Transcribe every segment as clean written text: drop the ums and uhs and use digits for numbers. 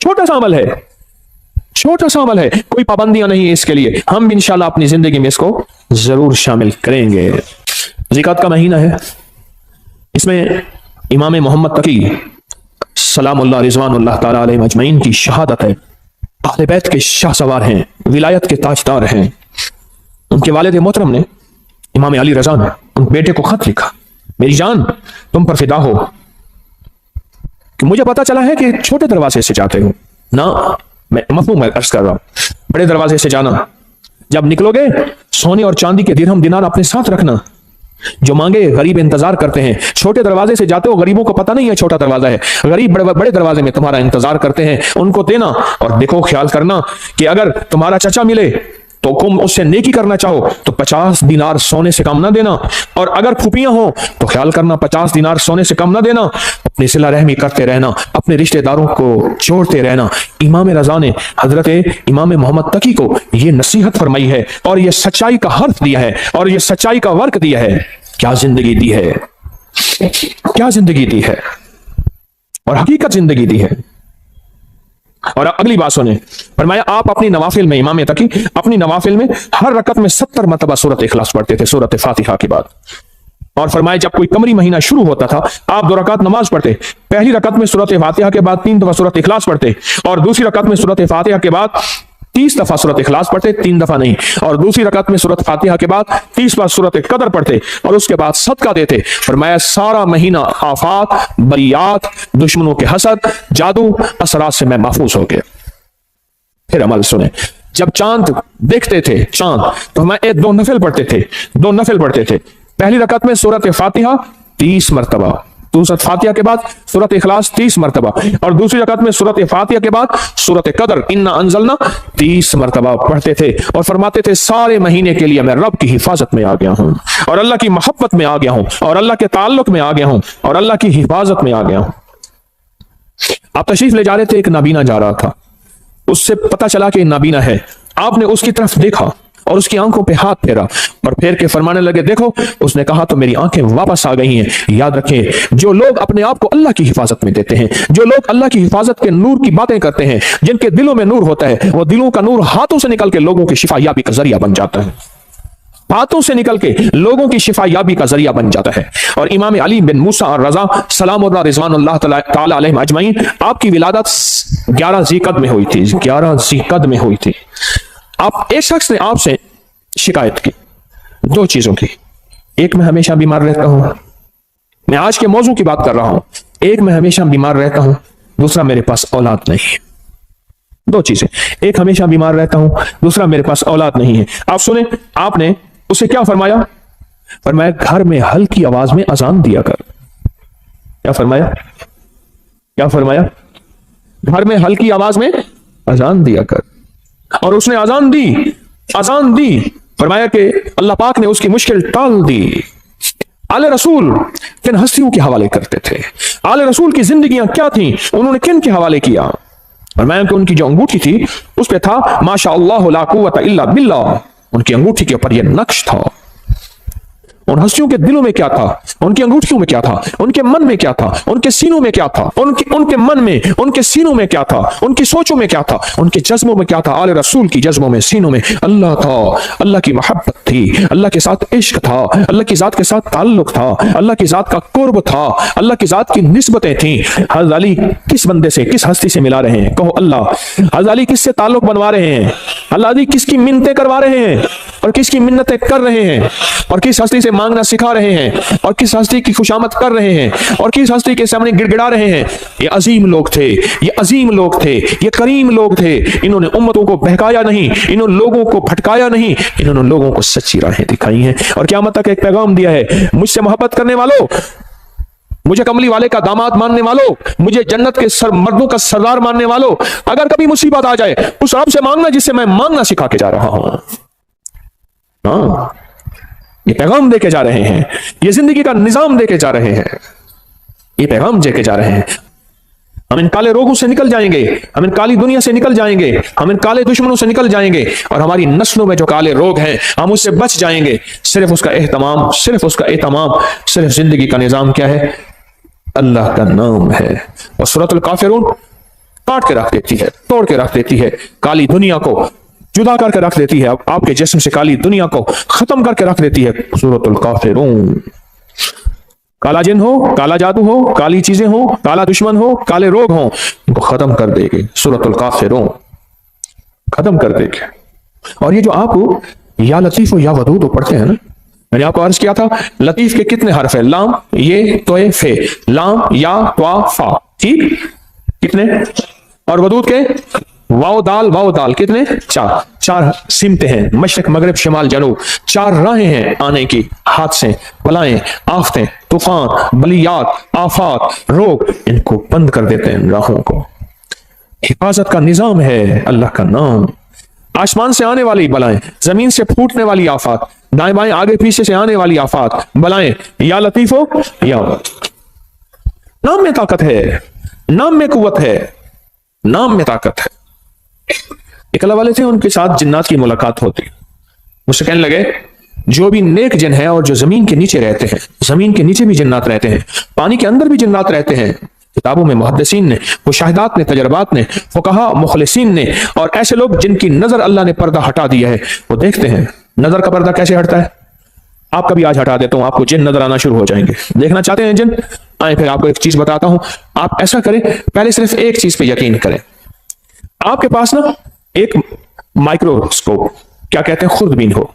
छोटा सा अमल है, छोटा सा अमल है, कोई पाबंदियां नहीं है इसके लिए। हम भी इंशाल्लाह अपनी जिंदगी में इसको जरूर शामिल करेंगे। ज़िकात का महीना है, इसमें इमाम मोहम्मद तकी सलामुल्लाह रिज़वानुल्लाह ताला अलैहि अजमईन की शहादत है। अहले बैत के शाहसवार हैं, विलायत के ताजदार हैं। उनके वालिद मोहतरम ने, इमाम अली रज़ा ने, उन बेटे को खत लिखा, मेरी जान तुम पर फिदा हो कि मुझे पता चला है कि छोटे दरवाजे से जाते हो ना, मैं मफहूम अर्ज कर रहा हूं, बड़े दरवाजे से जाना। जब निकलोगे सोने और चांदी के दिरहम दिनार अपने साथ रखना, जो मांगे गरीब इंतजार करते हैं। छोटे दरवाजे से जाते हो, गरीबों को पता नहीं है छोटा दरवाजा है, गरीब बड़े बड़े दरवाजे में तुम्हारा इंतजार करते हैं, उनको देना। और देखो, ख्याल करना कि अगर तुम्हारा चचा मिले तो तुम उससे नेकी करना चाहो तो 50 दिनार सोने से कम ना देना, और अगर फूफियां हो तो ख्याल करना 50 दिनार सोने से कम ना देना। अपनी सिला रहमी करते रहना, अपने रिश्तेदारों को जोड़ते रहना। इमाम रजा ने हजरत इमाम मोहम्मद तकी को यह नसीहत फरमाई है और यह सच्चाई का हर्फ दिया है और यह सच्चाई का वर्क दिया है। क्या जिंदगी दी है, क्या जिंदगी दी है, और हकीकत जिंदगी दी है। और अगली बात सुने, फरमाया आप अपनी नवाफिल में, इमाम तकी अपनी नवाफिल में हर रकत में 70 मरतबा सूरत इखलास पढ़ते थे, सूरत फातिहा के बाद। और फरमाया जब कोई कमरी महीना शुरू होता था, आप 2 रकात नमाज पढ़ते, पहली रकत में सूरत फातिहा के बाद 3 दफा सूरत इखलास पढ़ते, और दूसरी रकत में सूरत फातिहा के बाद 30 दफा सूरत इखलास पढ़ते, 3 दफा नहीं, और दूसरी रकत में सूरत फातिहा के बाद 30 बार सूरत कदर पढ़ते, और उसके बाद सदका देते। फरमाया सारा महीना आफात, बरियात, दुश्मनों के हसद, जादू, असरात से मैं महफूज हो गया। फिर अमल सुने, जब चांद देखते थे चांद, तो मैं 2 नफिल पढ़ते थे, 2 नफिल पढ़ते थे। पहली रकत में सूरत फातिहा 30 मरतबा, सूरत फातिहा के बाद सूरत इखलास 30 मरतबा, और दूसरी रकत में सूरत फातिहा के बाद सूरत कदर इन्ना अंजलना 30 मरतबा पढ़ते थे। और फरमाते थे सारे महीने के लिए मैं रब की हिफाजत में आ गया हूं, और अल्लाह की मोहब्बत में आ गया हूं, और अल्लाह के ताल्लुक में आ गया हूं, और अल्लाह की हिफाजत में आ गया हूं। आप तशरीफ ले जा रहे थे, एक नाबीना जा रहा था, उससे पता चला कि नाबीना है। आपने उसकी तरफ देखा और उसकी आंखों पे हाथ फेरा और फेर के फरमाने लगे देखो। उसने कहा तो मेरी आंखें वापस आ गई हैं। याद रखें, जो लोग अपने आप को अल्लाह की हिफाजत में देते हैं, जो लोग अल्लाह की हिफाजत के नूर की बातें करते हैं, जिनके दिलों में नूर होता है, वो दिलों का नूर हाथों से निकल के लोगों की शिफायाबी का जरिया बन जाता है, हाथों से निकल के लोगों की शिफायाबी का जरिया बन जाता है। और इमाम अली बिन मूसा और रजा सलामुल्लाह रिज़वानुल्लाह ताला अलैहि अजमईन, आपकी विलादत 11 ज़ीक़द में हुई थी, 11 ज़ीक़द में हुई थी। आप एक शख्स ने आपसे शिकायत की 2 चीजों की, एक मैं हमेशा बीमार रहता हूं, मैं आज के मौजू की बात कर रहा हूं, एक मैं हमेशा बीमार रहता हूं, दूसरा मेरे पास औलाद नहीं है। 2 चीजें, एक हमेशा बीमार रहता हूं, दूसरा मेरे पास औलाद नहीं है। आप सुने, आपने उसे क्या फरमाया? फरमाया घर में हल्की आवाज में अजान दिया कर। क्या फरमाया? क्या फरमाया? घर में हल्की आवाज में अजान दिया कर। और उसने अजान दी, अजान दी। फरमाया कि अल्लाह पाक ने उसकी मुश्किल टाल दी। आले रसूल किन हस्तियों के हवाले करते थे, आले रसूल की जिंदगियां क्या थी, उन्होंने किन के हवाले किया? फरमाया कि उनकी जो अंगूठी थी उस पे था माशा अल्लाह ला कुव्वता इल्ला बिल्लाह। उनकी अंगूठी के ऊपर यह नक्श था। उन हस्तियों के दिलों में क्या था, उनकी अंगूठियों में क्या था, उनके मन में क्या था, उनके सीनों में क्या था, उनके मन में, उनके सीनों में क्या था, उनकी सोचों में क्या था, उनके जज्बों में क्या था। आले रसूल की जज्बों में, सीनों में अल्लाह था, अल्लाह की मोहब्बत थी, अल्लाह के साथ इश्क था, अल्लाह की जात के साथ ताल्लुक था, अल्लाह की जात का कुर्ब था, अल्लाह की जात की निस्बतें थी। हज़रत अली किस बंदे से, किस हस्ती से मिला रहे हैं? कहो अल्लाह। हज़रत अली किससे ताल्लुक बनवा रहे हैं? अल्लाह अली किसकी मिन्नतें करवा रहे हैं और किसकी मिन्नतें कर रहे हैं, और किस हस्ती से मांगना सिखा रहे हैं, और किस हस्ती की खुशामद कर रहे हैं, और किस हस्ती के सामने गिड़गिड़ा रहे हैं? ये अजीम लोग थे, ये अजीम लोग थे, ये करीम लोग थे। इन्होंने उम्मतों को बहकाया नहीं, इन्होंने लोगों को भटकाया नहीं, इन्होंने लोगों को सच्ची राहें दिखाई हैं और क़यामत तक एक पैगाम दिया है, मुझसे मोहब्बत करने वालों, मुझे कमली वाले का दामाद मानने वालों, मुझे जन्नत के मर्दों का सरदार मानने वालों, अगर कभी मुसीबत आ जाए उस रब से मांगना जिससे मैं मांगना सिखा के जा रहा हूं। हाँ, ये पैगाम देके जा रहे हैं, ये जिंदगी का निजाम देके जा रहे हैं, ये पैगाम देके जा रहे हैं। हम इन काले रोगों से निकल जाएंगे, हम इन काली दुनिया से निकल जाएंगे, हम इन काले दुश्मनों से निकल जाएंगे, और हमारी नस्लों में जो काले रोग हैं हम उससे बच जाएंगे। सिर्फ उसका एहतमाम, सिर्फ उसका एहतमाम, सिर्फ जिंदगी का निजाम क्या है? अल्लाह का नाम है। और सूरतुल काफिरून काट के रख देती है, तोड़ के रख देती है, काली दुनिया को जुदा करके रख देती है, आपके जिस्म से काली दुनिया को खत्म करके रख देती है। सूरतुल काफिरून। काला जिन हो, काला जादू हो, काली चीजें हो, काला दुश्मन हो, काले रोग हो, इनको खत्म कर देगी सूरतुल काफिरून, खत्म कर देगी। और ये जो आप या लतीफ या वदूद पढ़ते हैं ना, मैंने आपको अर्ज किया था लतीफ के कितने हर्फ है? लाम, ये, तोए, फे, लाम, या, त्वा, फा, ठीक, कितने? और वदूद के वाओ दाल कितने? चार। चार सिमते हैं, मशरक मगरिब शिमाल जनूब, चार राहें हैं आने की, हादसे, बलाएं, आफतें, तूफान, बलियात, आफात, रोग, इनको बंद कर देते हैं राहों को। हिफाजत का निजाम है अल्लाह का नाम। आसमान से आने वाली बलाएं, जमीन से फूटने वाली आफात, दाएं बाएं आगे पीछे से आने वाली आफात, बलाएं, या लतीफ हो या नाम में ताकत है, नाम में कुव्वत है, नाम में ताकत है। एक अल्लाह वाले थे, उनके साथ जिन्नात की मुलाकात होती, मुझसे कहने लगे जो भी नेक जिन है और जो जमीन के नीचे रहते हैं, जमीन के नीचे भी जिन्नात रहते हैं, पानी के अंदर भी जिन्नात रहते हैं, किताबों में मुहद्दिसीन ने, मुशाहिदात ने, तजर्बात ने, फुकहा मुखलिसीन ने, और ऐसे लोग जिनकी नजर अल्लाह ने पर्दा हटा दिया है, वो देखते हैं नजर का पर्दा कैसे हटता है। आप कभी आज हटा देता हूं, आपको जिन नजर आना शुरू हो जाएंगे। देखना चाहते हैं जिन? आए, फिर आपको एक चीज बताता हूं। आप ऐसा करें, पहले सिर्फ एक चीज पे यकीन करें। आपके पास ना एक माइक्रोस्कोप, क्या कहते हैं, खुर्दबीन हो,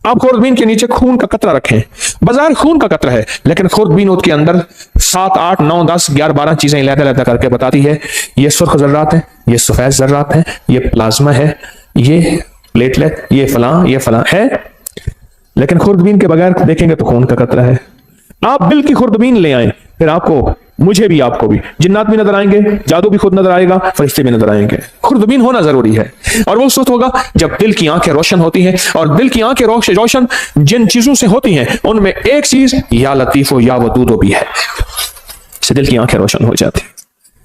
आप खुर्दबीन के नीचे खून का कतरा रखें, बाजार खून का कतरा है, लेकिन खुर्दबीन उसके अंदर 7, 8, 9, 10, 11, 12 चीजें लहदा करके बताती है, ये सुर्ख जर्रात है, ये सफेद जर्रात है, ये प्लाज्मा है, ये प्लेटलेट, ये फलां है, लेकिन खुर्दबीन के बगैर देखेंगे तो खून का कतरा है। आप दिल की खुर्दबीन ले आए, फिर आपको, मुझे भी, आपको भी जिन्नात भी नजर आएंगे, जादू भी खुद नजर आएगा, फरिश्ते भी नजर आएंगे। खुर्दबीन होना जरूरी है। और वो उस वक्त होगा जब दिल की आंखें रोशन होती हैं, और दिल की आंखें रोशन जिन चीजों से होती हैं उनमें एक चीज या लतीफो या वदूदो भी है। से दिल की आंखें रोशन हो जाती हैं,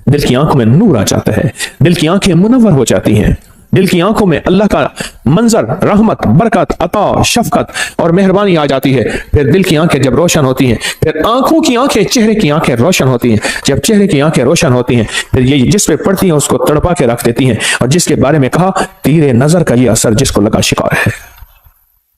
दिल की आंखों में नूर आ जाता है, दिल की आंखें मुनव्वर हो जाती हैं, दिल की आंखों में अल्लाह का मंजर, रहमत, बरकत, अता, शफकत और मेहरबानी आ जाती है। फिर दिल की आंखें जब रोशन होती हैं, फिर आंखों की आंखें, चेहरे की आंखें रोशन होती हैं। जब चेहरे की आंखें रोशन होती हैं, फिर ये जिस पे पड़ती हैं उसको तड़पा के रख देती हैं। और जिसके बारे में कहा, तीरे नजर का ये असर जिसको लगा शिकार है,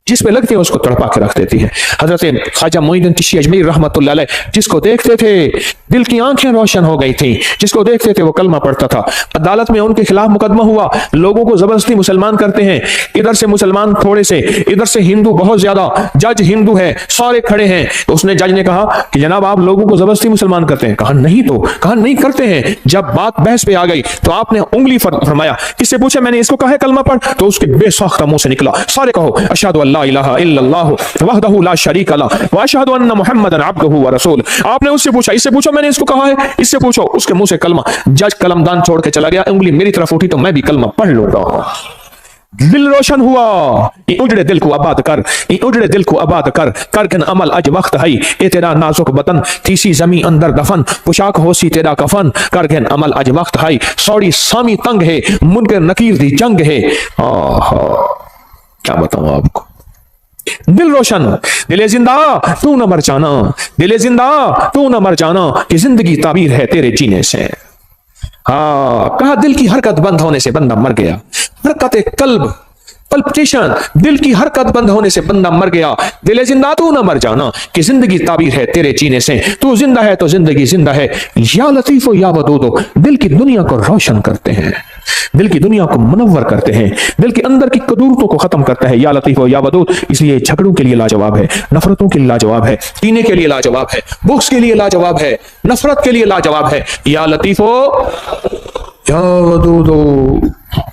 जिस पे लगती है उसको तड़पा के रख देती है। हजरत ख्वाजा मोइनुद्दीन चिश्ती अजमेरी रहमतुल्लाह अलैह, जिसको देखते थे दिल की आंखें रोशन हो गई थी, जिसको देखते थे वो कलमा पढ़ता था। अदालत में उनके खिलाफ मुकदमा हुआ, लोगों को जबरदस्ती मुसलमान करते हैं, इधर से मुसलमान थोड़े से, इधर से हिंदू बहुत ज्यादा, जज हिंदू है, सारे खड़े हैं। तो उसने, जज ने कहा कि जनाब आप लोगों को जबरदस्ती मुसलमान करते हैं? कहा नहीं, तो कहा नहीं करते हैं। जब बात बहस पे आ गई तो आपने उंगली फरमाया, किससे पूछा? मैंने इसको कहा है कलमा पढ़, तो उसके बेसाख्ता मुंह से निकला, सारे कहो अशहदु अल्ला इलाहा इल्लल्लाह वहदहु ला शरीका लह व अशहदु अन्ना मुहम्मदन अब्दुहु व रसूल। आपने उससे पूछा, इससे पूछो मैंने इसको कहा है, इससे पूछो, उसके मुंह से कलमा। जज कलमदान छोड़ के चला गया, उंगली मेरी तरफ उठी तो मैं भी कलमा पढ़ लूंगा। दिल रोशन हुआ, उजड़े दिल को आबाद कर, उजड़े दिल को आबाद कर, करकन अमल अज वक्त है, ए तेरा नाजुक बतन तीसी जमी अंदर दफन, पोशाक होसी तेरा कफन, करकन अमल अज वक्त है, सौड़ी सामी तंग है, मुनकर नकीर दी जंग है। क्या बताऊं आपको, दिल रोशन, दिले जिंदा तू न मर जाना, दिले जिंदा तू न मर जाना, कि जिंदगी ताबीर है तेरे जीने से। हाँ, कहा दिल की हरकत बंद होने से बंदा मर गया, हरकत कल्ब, पल्पिटेशन, दिल की हरकत बंद होने से बंदा मर गया। दिले जिंदा तू न मर जाना, कि जिंदगी ताबीर है तेरे जीने से, तू जिंदा है तो जिंदगी जिंदा है। या लतीफो या वदूदो, दिल की दुनिया को रोशन करते हैं, दिल की दुनिया को मुनव्वर करते हैं, दिल के अंदर की कदूरतों को खत्म करता है। या लतीफो या वदूद, इसलिए झगड़ों के लिए लाजवाब है, नफरतों के लिए लाजवाब है, कीने के लिए लाजवाब है, बुक्स के लिए लाजवाब है, नफरत के लिए लाजवाब है। या लतीफो या वदूदो,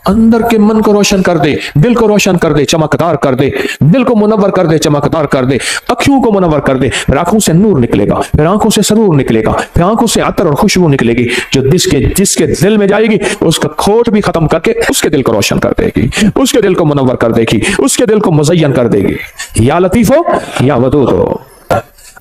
अंदर के मन को रोशन कर दे, दिल को रोशन कर दे, चमकदार कर दे, दिल को मुनव्वर कर दे, चमकदार कर दे, अखियों को मुनव्वर कर दे। फिर आंखों से नूर निकलेगा, फिर आंखों से सरूर निकलेगा, फिर आंखों से अतर और खुशबू निकलेगी, जो जिसके दिल में जाएगी उसका खोट भी खत्म करके उसके दिल को रोशन कर देगी, उसके दिल को मुनव्वर कर देगी, उसके दिल को मुज़य्यन कर देगी। या लतीफो या वदूदो,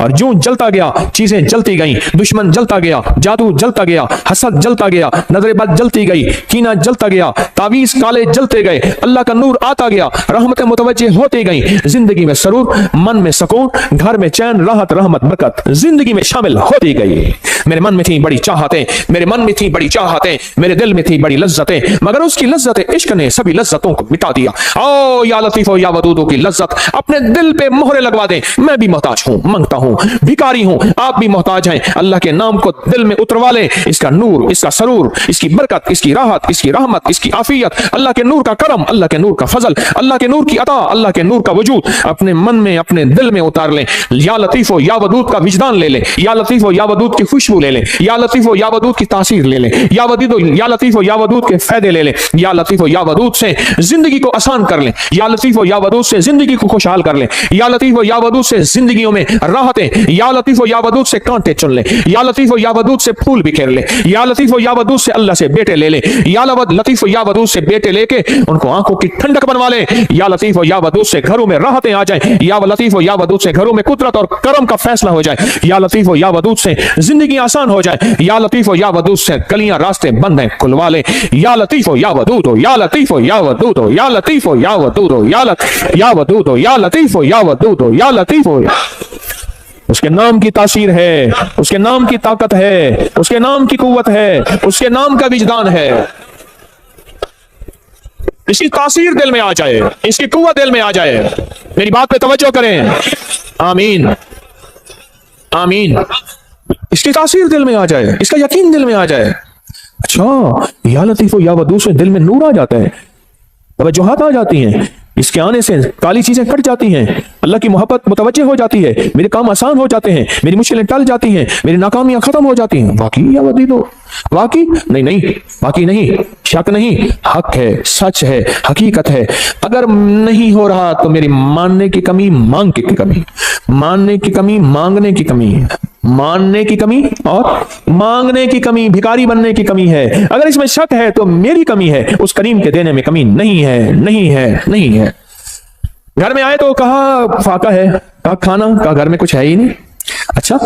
और जो जलता गया चीजें जलती गई, दुश्मन जलता गया, जादू जलता गया, हसद जलता गया, नजरेबाज जलती गई, कीना जलता गया, तावीज काले जलते गए, अल्लाह का नूर आता गया, रहमतें मुतवज्जे होती गई, जिंदगी में सरूर, मन में सुकून, घर में चैन, राहत, रहमत, बरकत जिंदगी में शामिल होती गई। मेरे मन में थी बड़ी चाहतें, मेरे मन में थी बड़ी चाहतें, मेरे दिल में थी बड़ी लज्जतें, मगर उसकी लज्जत इश्क ने सभी लज्जतों को मिटा दिया। ओ या लतीफ ओ या वदूदों की लज्जत अपने दिल पे मोहरे लगवा दें। मैं भी मोहताज हूं, मांगता हूं, भिखारी हूं, आप भी मोहताज हैं। अल्लाह के नाम को दिल में उतरवा लें, इसका नूर, इसका सरूर, इसकी बरकत, इसकी राहत, इसकी रहमत, इसकी आफियत, अल्लाह के नूर का करम, अल्लाह के नूर का फजल, अल्लाह के नूर की अता, अल्लाह के नूर का वजूद अपने मन में, अपने दिल में उतार लें। या लतीफ ओ या वदूद का विजदान ले लें, या लतीफ ओ या वदूद की खुशबू ले लें, या लतीफ ओ या वदूद की तासीर ले लें, या लतीफ ओ या वदूद के फायदे ले लें, या लतीफ ओ या वदूद से जिंदगी को आसान कर लें, या लतीफ ओ या वदूद से जिंदगी को खुशहाल कर लें, या लतीफ ओ या वदूद से जिंदगियों में राहतें, या लतीफ ओ या वदूद से कांटे चुन लें, या लतीफ ओ या वदूद से फूल बिखेर लें, या लतीफ ओ या वदूद से अल्लाह से बेटे ले लें, या लतीफ ओ या वदूद से बेटे लेके उनको आंखों की ठंडक बनवा लें, या लतीफ ओ या वदूद से घरों में राहतें आ जाएं, या लतीफ ओ या वदूद से घरों में कुदरत और करम का फैसला हो जाए, या लतीफ ओ या वदूद से जिंदगी आसान हो जाए, या लतीफ ओ या वदूद से गलियां रास्ते बंद हैं खुलवा ले, या लतीफ ओ या वदूद हो, या लतीफ ओ या वदूद हो, या लतीफ ओ या वदूद हो, या वदूद हो, या लतीफ ओ या वदूद हो, या लतीफ हो। उसके नाम की तासीर है, उसके नाम की ताकत है, उसके नाम की कुव्वत है, उसके नाम का विजदान है। इसकी तासीर दिल में आ जाए, इसकी कुव्वत दिल में आ जाए। मेरी बात पे तवज्जो करें, आमीन आमीन। इसकी तासीर दिल में आ जाए, इसका यकीन दिल में आ जाए। अच्छा, या लतीफ या वदूद से दिल में नूर आ जाता है, तवज्जुहात आ जाती हैं, इसके आने से काली चीजें कट जाती हैं, अल्लाह की मोहब्बत मुतवज्जे हो जाती है, मेरे काम आसान हो जाते हैं, मेरी मुश्किलें टल जाती हैं, मेरी नाकामियां खत्म हो जाती हैं। वाकई या वदीदो, वाकई नहीं, वाकई नहीं, शक नहीं, हक है, सच है, हकीकत है। अगर नहीं हो रहा तो मेरी मानने की कमी, मांग की कमी, मानने की कमी, मांगने की कमी, मानने की कमी और मांगने की कमी, भिखारी बनने की कमी है। अगर इसमें शक है तो मेरी कमी है, उस करीम के देने में कमी नहीं है, नहीं है, नहीं है। घर में आए तो कहा फाका है, कहा खाना, कहा घर में कुछ है ही नहीं। अच्छा,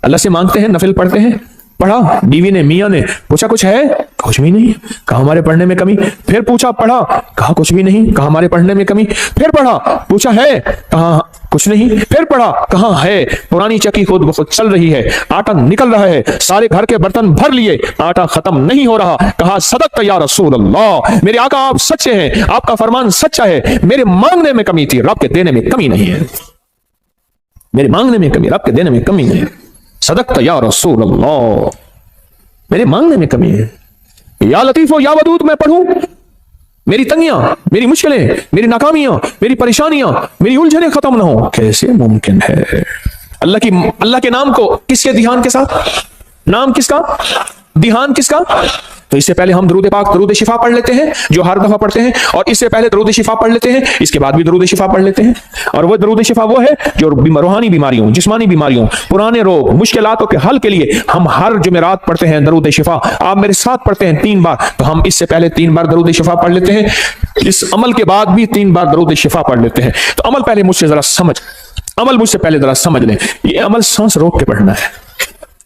अल्लाह से मांगते हैं, नफिल पढ़ते हैं, पढ़ा, बीवी ने, मियां ने पूछा कुछ है, कुछ भी नहीं, कहा हमारे पढ़ने में कमी। फिर पूछा, पढ़ा, कहा कुछ भी नहीं, कहा हमारे पढ़ने में कमी। फिर पढ़ा, पूछा है, कहा कुछ नहीं। फिर पढ़ा, कहा है पुरानी चक्की खुद ब खुद चल रही है, आटा निकल रहा है, सारे घर के बर्तन भर लिए, आटा खत्म नहीं हो रहा। कहा सदक़्त या रसूल अल्लाह, मेरे आका आप सच्चे हैं, आपका फरमान सच्चा है। मेरे मांगने में कमी थी, रब के देने में कमी नहीं है। मेरे मांगने में कमी, रब के देने में कमी नहीं है। सदक़्त या रसूल अल्लाह, मेरे मांगने में कमी है। या लतीफ या वदूद मैं पढ़ूं, मेरी तंगियां, मेरी मुश्किलें, मेरी नाकामियां, मेरी परेशानियां, मेरी उलझनें खत्म ना हो, कैसे मुमकिन है? अल्लाह के नाम को किसके ध्यान के साथ, नाम किसका, ध्यान किसका? तो इससे पहले हम दरूद पाक, दरूद शिफा पढ़ लेते हैं, जो हर दफा पढ़ते हैं, और इससे पहले दरूद शिफा पढ़ लेते हैं, इसके बाद भी दरूद शिफा पढ़ लेते हैं। और वो दरूद शिफा वो है जो रूहानी बीमारियों, जिस्मानी बीमारियों, पुराने रोग, मुश्किलातों के हल के लिए हम हर जुमेरात पढ़ते हैं दरूद शिफा। आप मेरे साथ पढ़ते हैं 3 बार, तो हम इससे पहले 3 बार दरूद शिफा पढ़ लेते हैं, इस अमल के बाद भी 3 बार दरूद शिफा पढ़ लेते हैं। तो अमल पहले मुझसे जरा समझ, अमल मुझसे पहले जरा समझ लें। ये अमल सांस रोक के पढ़ना है,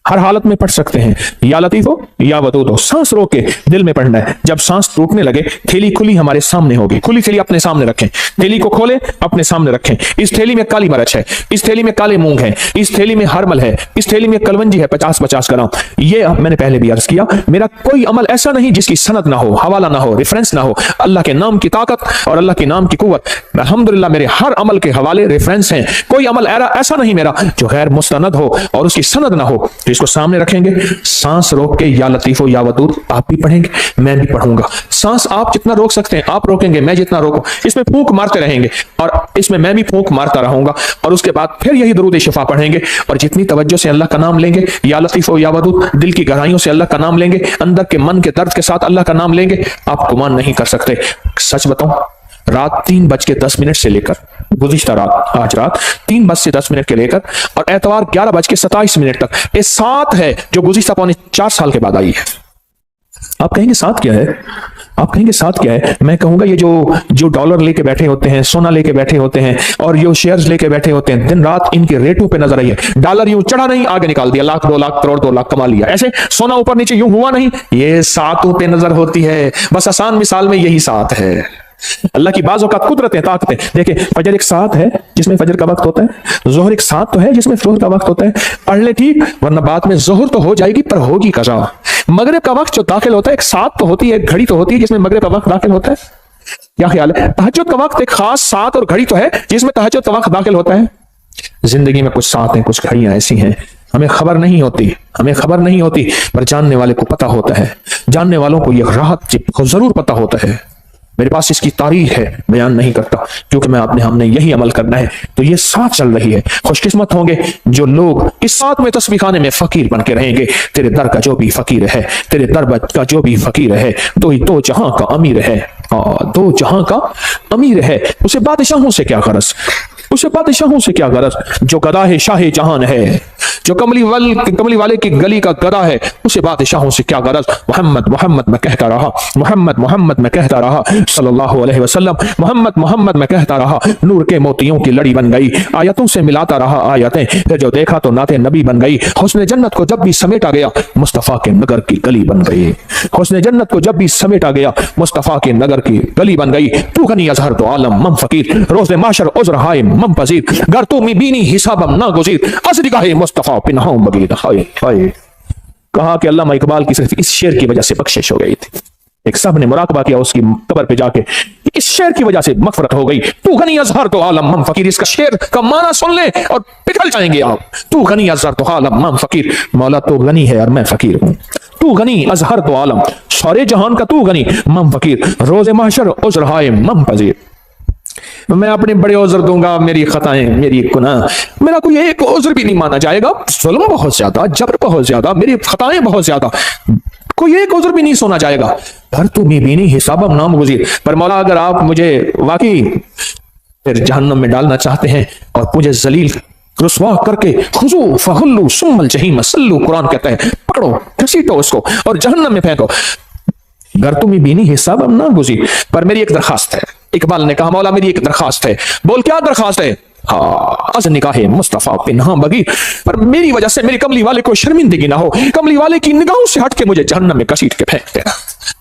हर हालत में पढ़ सकते हैं। या लतीफ हो या वदूद हो, सांस रोक के दिल में पढ़ना है। जब सांस टूटने लगे, थैली खुली हमारे सामने होगी, खुली थैली अपने सामने रखें, थैली को खोले, अपने सामने रखें। इस थैली में काली मिर्च है, इस थैली में काले मूंग है, इस थैली में हरमल है, इस थैली में कलवंजी है 50-50 ग्राम। ये मैंने पहले भी अर्ज किया, मेरा कोई अमल ऐसा नहीं जिसकी सनद ना हो, हवाला ना हो, रेफरेंस ना हो। अल्लाह के नाम की ताकत और अल्लाह के नाम की कुव्वत, अल्हम्दुलिल्लाह मेरे हर अमल के हवाले, रेफरेंस हैं। कोई अमल ऐसा नहीं मेरा जो गैर मुस्तनद हो और उसकी सनद ना हो। इसको सामने रखेंगे, सांस रोक के या लतीफ या वदूद आप भी पढ़ेंगे, मैं भी पढ़ूंगा। सांस आप जितना रोक सकते हैं आप रोकेंगे, मैं जितना रोकूं। इसमें फूंक मारते रहेंगे और इसमें मैं भी फूंक मारता रहूंगा। और उसके बाद फिर यही दरूद शिफा पढ़ेंगे और जितनी तवज्जो से अल्लाह का नाम लेंगे, या लतीफ या वदूद, दिल की गहराइयों से अल्लाह का नाम लेंगे, अंदर के मन के दर्द के साथ अल्लाह का नाम लेंगे, आप गुमान नहीं कर सकते। सच बताऊं, रात 3:10 से लेकर, गुज़िश्ता रात, आज रात 3:10 के लेकर और एतवार 11:27 तक, ये 7 है जो गुज़िश्ता 4.25 साल के बाद आई है। आप कहेंगे 7 क्या है? آپ کہیں گے ساتھ کیا ہے؟ میں کہوں گا یہ جو ڈالر لے کے بیٹھے ہوتے ہیں، سونا لے کے بیٹھے ہوتے ہیں، اور جو شیئرز لے کے بیٹھے ہوتے ہیں، دن رات ان کے ریٹوں پہ نظر آئی ہے. ڈالر یوں چڑھا نہیں، آگے نکال دیا، لاکھ 2 لاکھ کروڑ 2 لاکھ کما لیا. ایسے سونا اوپر نیچے یوں ہوا نہیں، یہ ساتوں پہ نظر ہوتی ہے. بس آسان مثال میں یہی ساتھ ہے. اللہ کی بعض اوقات قدرتیں طاقتیں. دیکھیں فجر ایک ساتھ ہے جس میں فجر کا وقت ہوتا ہے، ظہر ایک ساتھ تو ہے جس میں ظہر کا وقت ہوتا ہے. پڑھ لے ٹھیک، ورنہ بعد میں ظہر تو ہو جائے گی پر ہوگی قضا. مغرب کا وقت جو داخل ہوتا ہے ایک ساتھ تو ہوتی ہے، ایک گھڑی تو ہوتی ہے جس میں مغرب کا وقت داخل ہوتا ہے. کیا خیال ہے؟ تہجد کا وقت ایک خاص ساتھ اور گھڑی تو ہے جس میں تہجد کا وقت داخل ہوتا ہے. زندگی میں کچھ ساتھ ہیں، کچھ گھڑیاں ایسی ہیں ہمیں خبر نہیں ہوتی پر جاننے والے کو پتا ہوتا ہے. جاننے والوں کو یہ راحت ضرور پتا ہوتا ہے. میرے پاس اس کی تاریخ ہے، بیان نہیں کرتا کیونکہ ہم نے یہی عمل کرنا ہے. تو یہ ساتھ چل رہی ہے. خوش قسمت ہوں گے جو لوگ اس ساتھ میں تسبیح خانے میں فقیر بن کے رہیں گے. تیرے در کا جو بھی فقیر ہے، تیرے در کا جو بھی فقیر ہے، تو ہی دو جہاں کا امیر ہے. دو جہاں کا امیر ہے. اسے بادشاہوں سے کیا غرض، جو گدا ہے شاہ جہان ہے، جو کملی والے کی گلی کا گدا ہے، اسے بادشاہوں سے کیا غرض. محمد میں کہتا رہا، محمد میں کہتا رہا، صلی اللہ علیہ وسلم. محمد میں کہتا رہا. نور کے موتیوں کی لڑی بن گئی، آیتوں سے ملاتا رہا آیتیں. پھر جو دیکھا تو نعت نبی بن گئی. حسن جنت کو جب بھی سمیٹا گیا، مصطفیٰ کے نگر کی گلی بن گئی. حسن جنت کو جب بھی سمیٹا گیا، مصطفیٰ کے نگر کی گلی بن گئی. تو غنی ازہر تو عالم من فقیر، روز معاشر عذر ہائے من پذیر. گر تو می بینی حسابم ناگزیر، از نگاہ مصطفیٰ پنہاؤں بگید. کہا کہ علامہ اقبال کی صرف اس شعر کی وجہ سے بخشش ہو گئی تھی. ایک صاحب نے مراقبہ کیا اس کی قبر پہ جا کے، اس شعر کی وجہ سے مغفرت ہو گئی. تو غنی ازہر تو عالم من فقیر. اس کا شعر کا معنی سن لیں اور پگھل جائیں گے آپ. تو غنی ازہر تو عالم من فقیر، مولا تو غنی ہے اور میں فقیر ہوں. تو غنی ازہر تو عالم، سارے جہان کا تو غنی، من فقیر، روز محشر عذر ہائے من پذیر. میں اپنے بڑے عذر دوں گا، میری خطائیں، میری گناہ، میرا کوئی ایک عذر بھی نہیں مانا جائے گا. ظلم بہت زیادہ، جبر بہت زیادہ، میری خطائیں بہت زیادہ، کوئی ایک عذر بھی نہیں سنا جائے گا. پر تو می بینی حسابم نامگزیر. پر مولا اگر آپ مجھے واقعی پھر جہنم میں ڈالنا چاہتے ہیں اور مجھے ذلیل رسوا کر کے، خذو فغلوا ثم الجحیم صلوا، قرآن کہتا ہے پکڑو، گھسیٹو اس کو اور جہنم میں پھینکو. گر تمہیں بینی حسابم ناگزیر. پر میری ایک درخواست ہے. اقبال نے کہا مولا میری ایک درخواست ہے. بول کیا درخواست ہے؟ از نگاہ مصطفیٰ پنہاں بگیر. پر میری وجہ سے میری کملی والے کو شرمندگی نہ ہو. کملی والے کی نگاہوں سے ہٹ کے مجھے جہنم میں گھسیٹ کے پھینک دینا.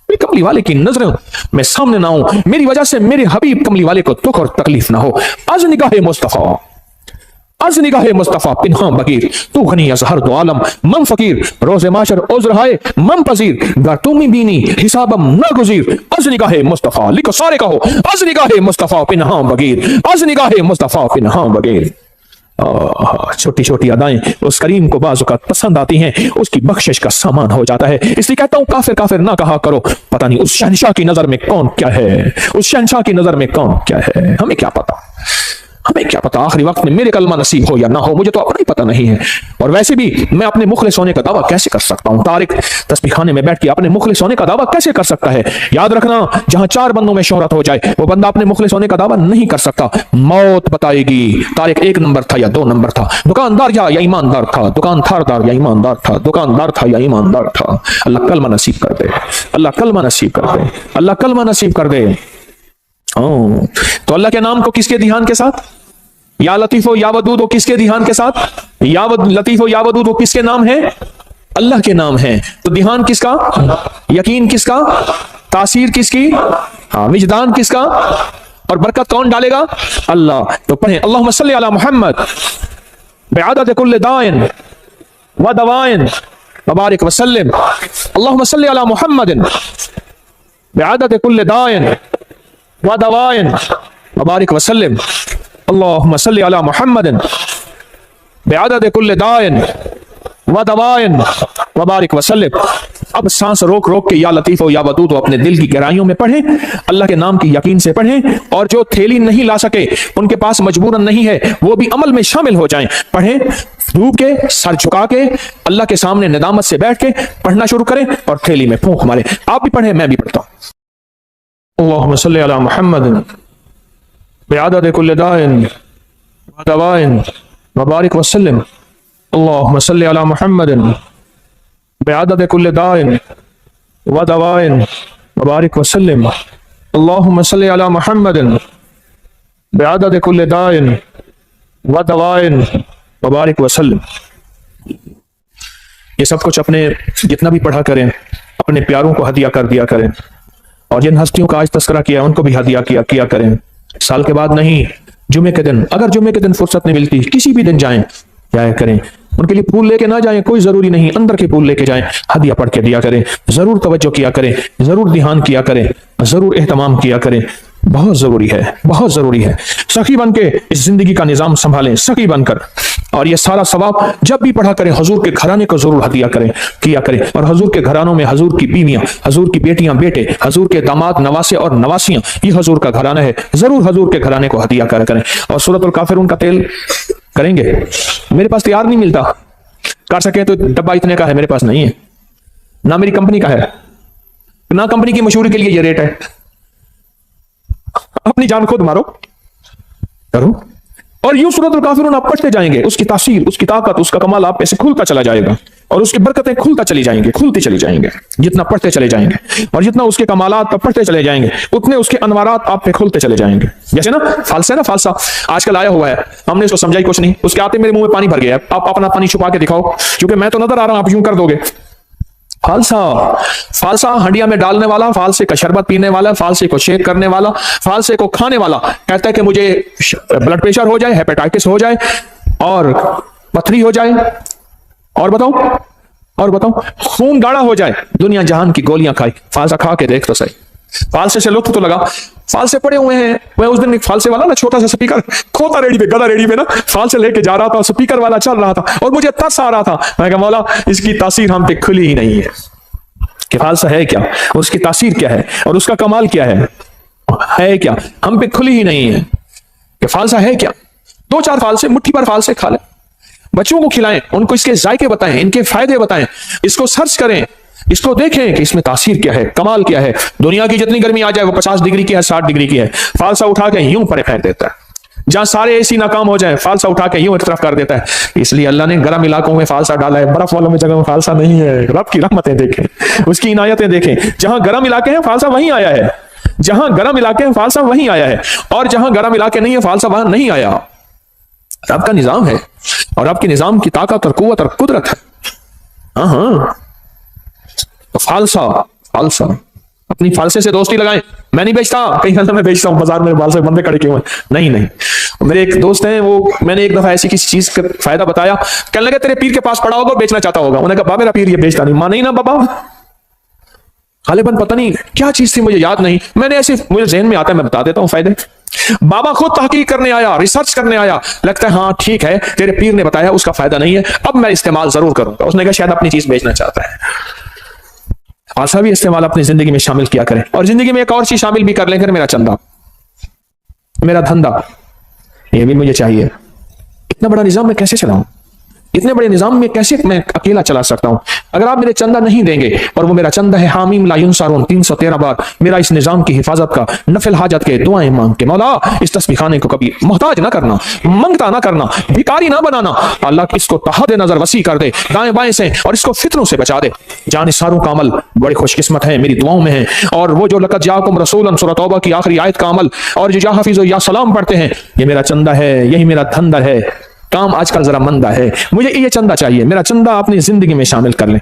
میری کملی والے کی نظروں میں سامنے نہ ہوں. میری وجہ سے میرے حبیب کملی والے کو دکھ اور تکلیف نہ ہو. از نگاہ مصطفیٰ پنہاں بگیر. تو غنی ازہر دو عالم من فقیر، روز معاشر عذر ہائے من پذیر. گر تمی بینی حسابم ناگزیر. از نگاہ مصطفیٰ، لکھو سارے کہو، از نگاہ مصطفیٰ پنہاں بگیر، از نگاہ مصطفیٰ پنہاں بگیر. چھوٹی چھوٹی ادائیں اس کریم کو بعض اوقات پسند آتی ہیں، اس کی بخشش کا سامان ہو جاتا ہے. اس لیے کہتا ہوں کافر نہ کہا کرو. پتہ نہیں اس شہنشاہ کی نظر میں کون کیا ہے، ہمیں کیا پتا آخری وقت میں میرے کلمہ نصیب ہو یا نہ ہو، مجھے تو اپنا ہی پتہ نہیں ہے. اور ویسے بھی میں اپنے مخلص ہونے کا دعویٰ کیسے کر سکتا ہوں؟ طارق تسبیح خانے میں بیٹھ کے اپنے مخلص ہونے کا دعویٰ کیسے کر سکتا ہے؟ یاد رکھنا، جہاں 4 بندوں میں شہرت ہو جائے وہ بندہ اپنے مخلص ہونے کا دعویٰ نہیں کر سکتا. موت بتائے گی طارق 1 نمبر تھا یا 2 نمبر تھا، دکاندار یا ایماندار تھا، دکاندار یا ایماندار تھا، دکاندار تھا یا ایماندار تھا. اللہ کلمہ نصیب کر دے، اللہ کلمہ نصیب کر دے، اللہ کلمہ نصیب کر دے. تو اللہ کے نام کو کس کے دھیان کے ساتھ؟ یا لطیف و یا ودود و کس کے دھیان کے ساتھ؟ یا لطیف و یا ودود و کس کے نام ہے؟ اللہ کے نام ہے. تو دھیان کس کا؟ یقین کس کا؟ تاثیر کس کی؟ وجدان کس کا؟ اور برکت کون ڈالے گا؟ اللہ. تو پڑھیں اللہم صلی علی محمد بعدد کل دائن و دوائن وبارک وسلم. اللہم صلی علی محمد بعدد کل دائن و دوائن وبارک وسلم. اللہم صلی علی محمد بعدد کل دائن و دوائن وبارک وسلم. اب سانس روک کے یا لطیف و یا ودود اپنے دل کی گہرائیوں میں پڑھیں، اللہ کے نام کی یقین سے پڑھیں، اور جو تھیلی نہیں لا سکے، ان کے پاس مجبوراً نہیں ہے، وہ بھی عمل میں شامل ہو جائیں. پڑھیں ڈوب کے، سر جھکا کے، اللہ کے سامنے ندامت سے بیٹھ کے پڑھنا شروع کریں اور تھیلی میں پھونک ماریں. آپ بھی پڑھیں، میں بھی پڑھتا ہوں. اللہم صلی علی محمد بعدد کل دائن و دوائن وبارک وسلم. اللہم صلی علی محمد بعدد کل دائن و دوائن वबारिक वसल्लिम अल्लाहुम्मा सल्लि अला मुहम्मदिन बिअदद कुल्लि दाइन व दवाइन वबारिक वसल्लिम। ये सब कुछ अपने जितना भी पढ़ा करें अपने प्यारों को हदिया कर दिया करें, और जिन हस्तियों का आज तस्करा किया उनको भी हदिया किया करें। साल के बाद नहीं, जुमे के दिन, अगर जुमे के दिन फुर्सत नहीं मिलती किसी भी दिन जाया करें। उनके लिए फूल लेके ना जाएं, कोई जरूरी नहीं, अंदर के फूल लेके जाएं, हदिया पढ़ के दिया करें। जरूर तवज्जो किया करें, जरूर ध्यान किया करें, जरूर एहतमाम किया करें। बहुत जरूरी है, बहुत जरूरी है। सखी बन के इस जिंदगी का निजाम संभालें, सखी बनकर। और ये सारा सवाब जब भी पढ़ा करें हुजूर के घराने को जरूर हदिया करें, किया करें। और हुजूर के घरानों में हुजूर की बीवियां, हुजूर की बेटियां, बेटे, हुजूर के दामाद, नवासे और नवासियां, ये हुजूर का घराना है। जरूर हुजूर के घराने को हदिया करें। और सूरतुल काफिरून का तेल करेंगे। मेरे पास तैयार नहीं मिलता, कर सके तो डब्बा इतने का है, मेरे पास नहीं है, ना मेरी कंपनी का है, ना कंपनी की मशहूरी के लिए ये रेट है। अपनी जान खुद मारो, करो। और यूं सूरतुल काफिरून आप पढ़ते जाएंगे, उसकी तासीर, उसकी ताकत, उसका कमाल आप पे से खुलता चला जाएगा, और उसकी बरकतें खुलती चली जाएंगे जितना पढ़ते चले जाएंगे। और जितना उसके कमालात आप पढ़ते चले जाएंगे उतने उसके अनवारात आप पे खुलते चले जाएंगे। जैसे ना फालसा आजकल आया हुआ है, हमने इसको समझाई कुछ नहीं, उसके आते मेरे मुंह में पानी भर गया। आप अपना पानी छुपा के दिखाओ, क्योंकि मैं तो नजर आ रहा हूं, आप यूं कर दोगे। फालसा हंडिया में डालने वाला, फालसे का शरबत पीने वाला, फालसे को शेक करने वाला, फालसे को खाने वाला कहता है कि मुझे ब्लड प्रेशर हो जाए, हेपेटाइटिस हो जाए और पथरी हो जाए, और बताओ खून गाढ़ा हो जाए, दुनिया जहान की गोलियां खाई। फालसा खा के देख तो सही, फालसे से लुत्फ तो लगा। फालसे पड़े हुए हैं। मैं उस दिन एक फालसे वाला ना छोटा सा स्पीकर खोता रेडी पे, गदा रेडी पे ना फालसे लेके जा रहा था, स्पीकर वाला चल रहा था और मुझे तरस आ रहा था। मैं कहा मौला इसकी तासीर हम पे खुली ही नहीं है कि फालसा है क्या, उसकी तासीर क्या है और उसका कमाल क्या है क्या, हम पे खुली ही नहीं है कि फालसा है क्या। 2-4 फालसे, मुट्ठी भर फालसे खा ले, बच्चों को खिलाएं, उनको इसके जायके बताएं, इनके फायदे बताएं, इसको सर्च करें, इसको देखें कि इसमें तासीर क्या है, कमाल क्या है। दुनिया की जितनी गर्मी आ जाए वो 50 डिग्री की है, 60 डिग्री की है, फालसा उठा के यूं परे फेंक देता है। जहां सारे एसी नाकाम हो जाए फालसा उठा के यूं एक तरफ कर देता है। इसलिए अल्लाह ने गर्म इलाकों में फालसा डाला है, बर्फ वालों में जगह में फालसा नहीं है। रब की रहमतें देखें, उसकी इनायतें देखें। जहां गर्म इलाके हैं फालसा वहीं आया है, जहां गर्म इलाके हैं फालसा वहीं आया है, और जहां गर्म इलाके नहीं है फालसा वहां नहीं आया। रब का निजाम है और आपके निजाम की ताकत और कुव्वत और कुदरत है। हाँ, तो फालसा अपनी फालसे से दोस्ती लगाएं। मैं नहीं बेचता, कहीं मैं बेचता हूं, बाजार में फालसे बंदे खड़े क्यों हैं? नहीं। मेरे एक दोस्त हैं, वो मैंने एक दफा ऐसी किसी चीज का फायदा बताया, कहने लगे तेरे पीर के पास पड़ा होगा, बेचना चाहता होगा। उन्होंने कहा मेरा पीर ये बेचता नहीं। मां नहीं ना बाबा, गालिबन पता नहीं क्या चीज थी, मुझे याद नहीं, मैंने ऐसे मुझे जहन में आता है, मैं बता देता हूं फायदे। बाबा खुद तहकीक करने आया, रिसर्च करने आया, लगता है हाँ ठीक है तेरे पीर ने बताया, उसका फायदा नहीं है, अब मैं इस्तेमाल जरूर करूंगा। उसने कहा शायद अपनी चीज बेचना चाहता है। फालसा भी इस्तेमाल अपनी जिंदगी में शामिल किया करें, और जिंदगी में एक और चीज शामिल भी कर लें, मेरा चंदा, मेरा धंधा, ये भी मुझे चाहिए। इतना बड़ा निजाम मैं कैसे चलाऊं, इतने बड़े निजाम में कैसे मैं अकेला चला सकता हूं? अगर आप मेरे चंदा नहीं देंगे, और वो मेरा चंदा है हामीम ला युनसारून 313 बार मेरा इस निजाम की हिफाजत का, नफिल हाजत के दुआएं मांग के, मौला इस तस्बीह खाने को कभी मोहताज ना करना, मंगता ना करना, भिखारी ना बनाना। अल्लाह इसको तहद नजर वसी कर दे दाएं बाएं से, और इसको फितनों से बचा दे। जान सारों का अमल बड़े खुशकिस्मत है, मेरी दुआओं में है। और वो जो लक़द जाअकुम रसूलन सूरह तौबा की आखिरी आयत का अमल, और जो या हफीज़ या सलाम पढ़ते हैं, ये मेरा चंदा है, यही मेरा धंधा है। काम आजकल जरा मंदा है, मुझे ये चंदा चाहिए, मेरा चंदा अपनी जिंदगी में शामिल कर लें।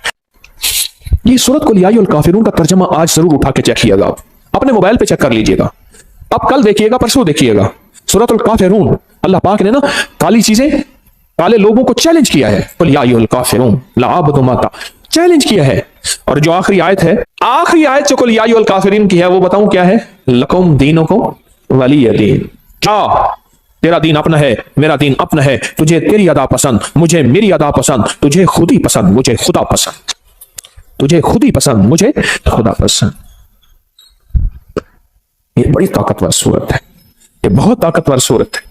ये सूरत कुल या अय्युहल काफिरून का तर्जुमा आज जरूर उठा के चेक कीजिएगा, अपने मोबाइल पे चेक कर लीजिएगा, अब कल देखिएगा, परसों देखिएगा। सूरतुल काफिरून, अल्लाह पाक ने ना काली चीजें, काले लोगों को चैलेंज किया है। कुल या अय्युहल काफिरून ला अअबुदु मा चैलेंज किया है। और जो आखिरी आयत है, आखिरी आयत जो कुल या अय्युहल काफिरून की है, वो बताऊं क्या है? लकुम दीनुकुम वलिय दीन। क्या तेरा दीन अपना है, मेरा दीन अपना है। तुझे तेरी अदा पसंद, मुझे मेरी अदा पसंद, तुझे खुद ही पसंद, मुझे खुदा पसंद, तुझे खुद ही पसंद, मुझे खुदा पसंद। ये बड़ी ताकतवर सूरत है, ये बहुत ताकतवर सूरत है।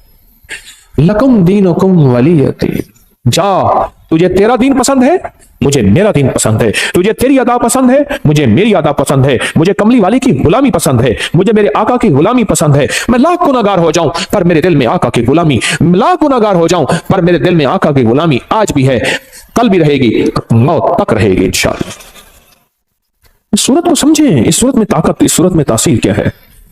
लकुम दीनुकुम वलिय दीन। जा, तुझे तेरा दीन पसंद है, मुझे मेरा दीन पसंद है। तुझे तेरी अदा पसंद है, मुझे मेरी अदा पसंद है। मुझे कमली वाली की गुलामी पसंद है, मुझे मेरे आका की गुलामी पसंद है। मैं लाख गुनाहगार हो जाऊं पर मेरे दिल में आका की गुलामी, लाख गुनाहगार हो जाऊं पर मेरे दिल में आका की गुलामी आज भी है, कल भी रहेगी, मौत तक रहेगी इंशाअल्लाह। इस सूरत को समझें, इस सूरत में ताकत, इस सूरत में तासीर क्या है।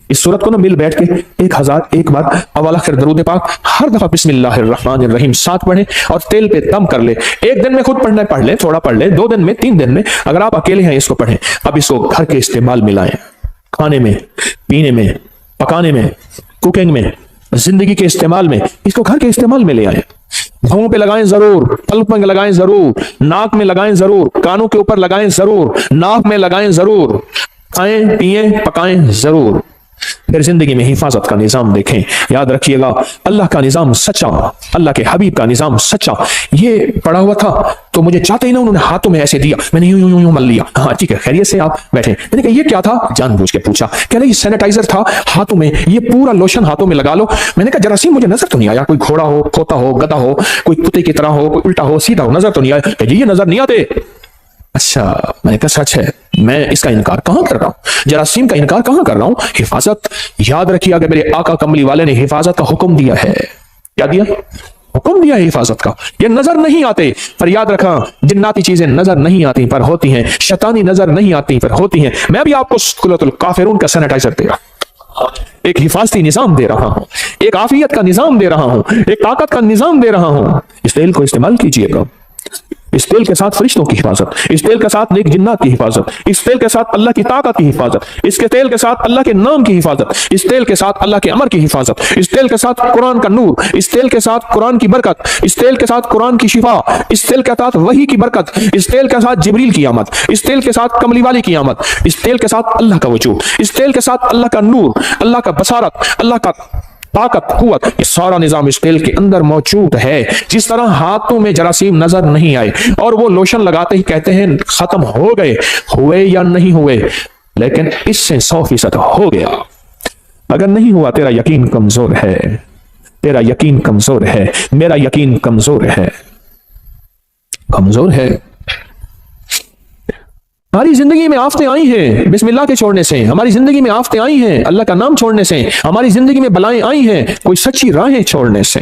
इस सूरत को ना मिल बैठ के 1001 बार अव्वल आखिर दरूद पाक हर दफा बिस्मिल्लाहिर्रहमानिर्रहीम 7 पढ़े और तेल पे दम कर ले। एक दिन में खुद पढ़ना है पढ़ ले, थोड़ा पढ़ ले, 2 दिन में, 3 दिन में, अगर आप अकेले हैं इसको पढ़ें। अब इसको घर के इस्तेमाल में लाएं, खाने में, पीने में, पकाने में, कुकिंग में, जिंदगी के इस्तेमाल में, इसको घर के इस्तेमाल में ले आए। भौं पे लगाएं जरूर, पलक में लगाएं जरूर, नाक में लगाएं जरूर, कानों के ऊपर लगाएं जरूर, नाक में लगाएं जरूर, खाएं पिएं पकाएं जरूर। फिर जिंदगी में हिफाजत का निजाम देखें। याद रखिएगा, अल्लाह का निजाम सच्चा, अल्लाह के हबीब का निजाम सच्चा। ये पड़ा हुआ था तो मुझे चाहते ही ना उन्होंने हाथों में ऐसे दिया, मैंने यूं यूं यूं मल लिया। हाँ ठीक है, खैरियत से आप बैठे। मैंने कहा ये क्या था, जानबूझ के पूछा। कह रहे ये सैनिटाइजर था हाथों में, ये पूरा लोशन हाथों में लगा लो। मैंने कहा जरासीम मुझे नजर तो नहीं आया, कोई घोड़ा हो, खोता हो, गधा हो, कोई कुत्ते की तरह हो, कोई उल्टा हो, सीधा हो, नजर तो नहीं आया। ये नजर नहीं आते। अच्छा, मैंने कहा सच है, मैं इसका इनकार कहां कर रहा हूं, जरासीम का इनकार कहां कर रहा हूं। हिफाजत, याद रखिए अगर मेरे आका कमली वाले ने हिफाजत का हुक्म दिया है। क्या दिया, हुक्म दिया है हिफाजत का। ये नजर नहीं आते, पर याद रखा जिन्नाती चीजें नजर नहीं आती पर होती हैं, शैतानी नजर नहीं आती पर होती हैं। मैं भी आपको सूरतुल काफिरून का सैनिटाइजर दे रहा हूं, एक हिफाजती निजाम दे रहा हूं, एक आफियत का निजाम दे रहा हूं, एक ताकत का निजाम दे रहा हूं। इस तेल को इस्तेमाल कीजिएगा। इस तेल के साथ फरिश्तों की हिफाजत, इस तेल के साथ नेक जिन्नात की हिफाजत, इस तेल के साथ अल्लाह की ताकत की हिफाजत, इसके तेल के साथ अल्लाह के नाम की हिफाजत, इस तेल के साथ अल्लाह के अमर की हिफाजत, इस तेल के साथ कुरान का नूर, इस तेल के साथ कुरान की बरकत, इस तेल के साथ कुरान की शिफा, इस तेल के साथ वही की बरकत, इस तेल के साथ जिब्रील की आमद, इस तेल के साथ कमली वाली की आमद, इस तेल के साथ अल्लाह का वजूद, इस तेल के साथ अल्लाह का नूर, अल्लाह का बसारत, अल्लाह का ताकत, कुव्वत, ये सारा निजाम इस तेल के अंदर मौजूद है। जिस तरह हाथों में जरासीम नजर नहीं आए और वो लोशन लगाते ही कहते हैं खत्म हो गए, हुए या नहीं हुए, लेकिन इससे 100% हो गया। अगर नहीं हुआ तेरा यकीन कमजोर है, तेरा यकीन कमजोर है, मेरा यकीन कमजोर है, कमजोर है। हमारी जिंदगी में आफतें आई हैं बिस्मिल्लाह के छोड़ने से, हमारी जिंदगी में आफतें आई हैं अल्लाह का नाम छोड़ने से, हमारी जिंदगी में बलाएं आई हैं कोई सच्ची राहें छोड़ने से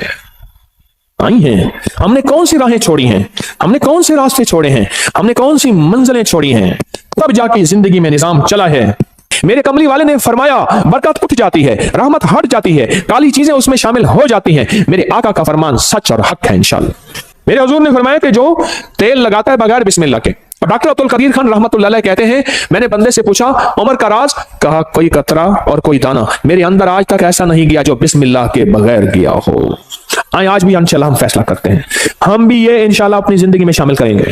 आई हैं। हमने कौन सी राहें छोड़ी हैं, हमने कौन से रास्ते छोड़े हैं, हमने कौन सी मंजिलें छोड़ी हैं, तब जाके जिंदगी में निजाम चला है। मेरे कमली वाले ने फरमाया बरकत उठ जाती है, रहमत हट जाती है, काली चीजें उसमें शामिल हो जाती हैं। मेरे आका का फरमान सच और हक है इंशाअल्लाह। मेरे हुजूर ने फरमाया कि जो तेल लगाता है बगैर बिस्मिल्लाह के, और डॉक्टर अब्दुल कदीर खान रहमतुल्लाह अलैह कहते हैं मैंने बंदे से पूछा उम्र का राज, कहा कोई कतरा और कोई दाना मेरे अंदर आज तक ऐसा नहीं गया जो बिस्मिल्लाह के बगैर गया हो। आज भी इंशाल्लाह हम फैसला करते हैं, हम भी ये इंशाल्लाह अपनी जिंदगी में शामिल करेंगे।